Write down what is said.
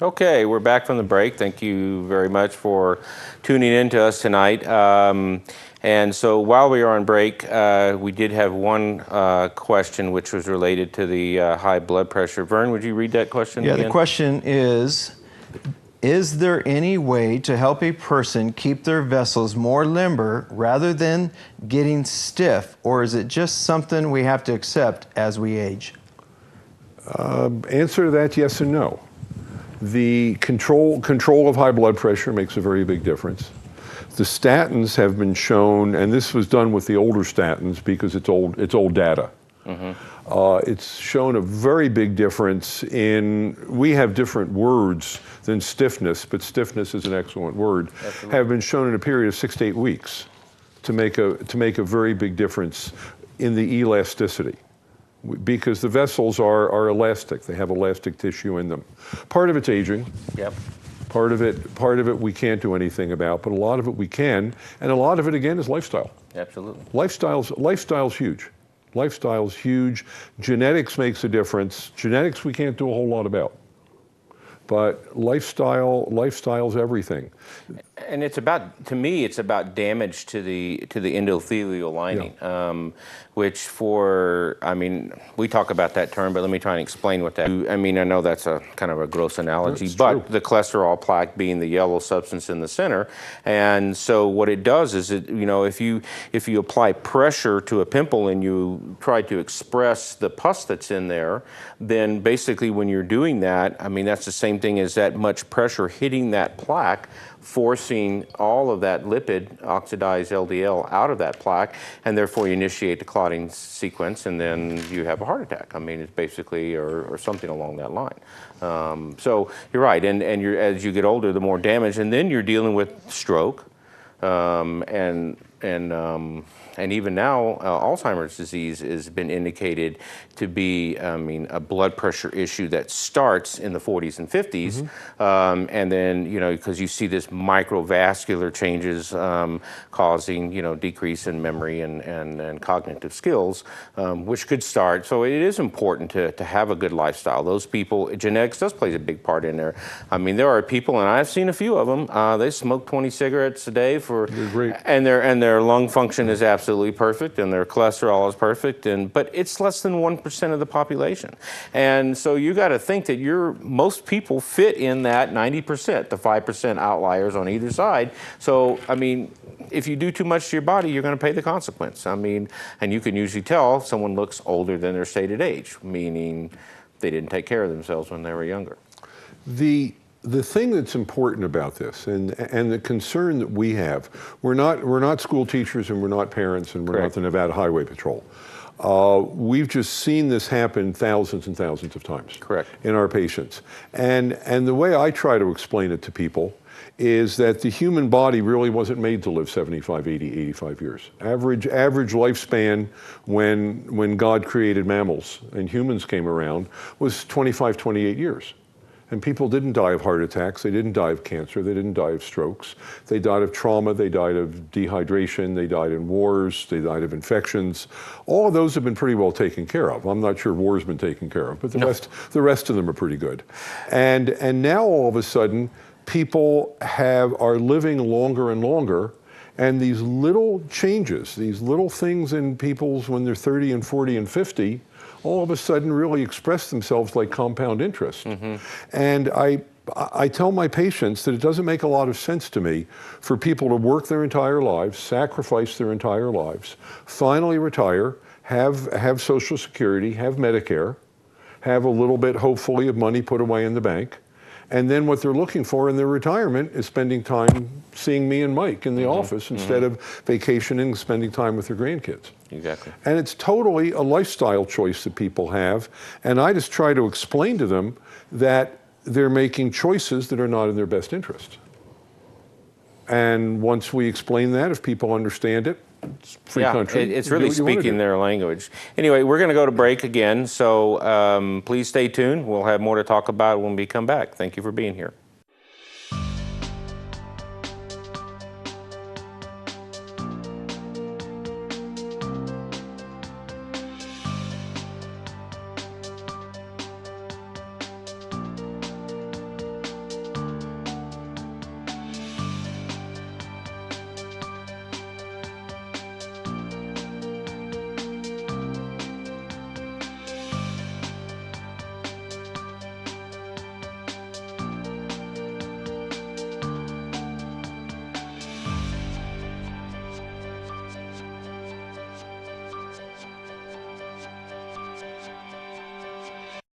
Okay, we're back from the break. Thank you very much for tuning in to us tonight. And so while we were on break, we did have one question which was related to the high blood pressure. Vern, would you read that question again? Yeah, the question is there any way to help a person keep their vessels more limber rather than getting stiff, or is it just something we have to accept as we age? Answer to that, yes and no. The control of high blood pressure makes a very big difference. The statins have been shown, and this was done with the older statins because it's old data. It's shown a very big difference in, we have different words than stiffness, but stiffness is an excellent word, have been shown in a period of 6 to 8 weeks to make a very big difference in the elasticity. Because the vessels are elastic. They have elastic tissue in them. Part of it's aging. Yep. Part of it we can't do anything about, but a lot of it we can, and a lot of it again is lifestyle. Absolutely. Lifestyle's huge. Lifestyle's huge. Genetics makes a difference. Genetics we can't do a whole lot about. But lifestyle's everything. And it's about, to me, it's about damage to the endothelial lining, which I mean, we talk about that term, but let me try and explain what that. I mean, I know that's a kind of a gross analogy, but the cholesterol plaque being the yellow substance in the center, and so what it does is it, you know, if you apply pressure to a pimple and you try to express the pus that's in there, then basically when you're doing that, I mean, that's the same thing as that much pressure hitting that plaque, forcing all of that lipid, oxidized LDL, out of that plaque, and therefore you initiate the clotting sequence, and then you have a heart attack. I mean, it's basically, or something along that line. So you're right, and as you get older, the more damage, and then you're dealing with stroke, and even now, Alzheimer's disease has been indicated to be, I mean, a blood pressure issue that starts in the 40s and 50s, and then, you know, because you see this microvascular changes causing, you know, decrease in memory and cognitive skills, which could start. So it is important to have a good lifestyle. Those people, genetics does play a big part in there. I mean, there are people, and I've seen a few of them, they smoke 20 cigarettes a day and their lung function is absolutely perfect, and their cholesterol is perfect, but it's less than 1% of the population. And so you got to think that most people fit in that 90%, the 5% outliers on either side. So, I mean, if you do too much to your body, you're going to pay the consequence. I mean, and you can usually tell someone looks older than their stated age, meaning they didn't take care of themselves when they were younger. The thing that's important about this, and the concern that we have, we're not school teachers and we're not parents and we're not the Nevada Highway Patrol. We've just seen this happen thousands and thousands of times in our patients. And the way I try to explain it to people is that the human body really wasn't made to live 75, 80, 85 years. Average lifespan when God created mammals and humans came around was 25, 28 years. And people didn't die of heart attacks, they didn't die of cancer, they didn't die of strokes. They died of trauma, they died of dehydration, they died in wars, they died of infections. All of those have been pretty well taken care of. I'm not sure war's been taken care of, but the rest of them are pretty good. And now all of a sudden, people are living longer and longer, and these little changes, these little things in people's when they're 30 and 40 and 50, all of a sudden really express themselves like compound interest. And I tell my patients that it doesn't make a lot of sense to me for people to work their entire lives, sacrifice their entire lives, finally retire, have Social Security, have Medicare, have a little bit, hopefully, of money put away in the bank, and then what they're looking for in their retirement is spending time seeing me and Mike in the office instead of vacationing, spending time with their grandkids. Exactly. And it's totally a lifestyle choice that people have. And I just try to explain to them that they're making choices that are not in their best interest. And once we explain that, if people understand it, it's free country. It's really speaking their language. Anyway, we're going to go to break again, so please stay tuned. We'll have more to talk about when we come back. Thank you for being here.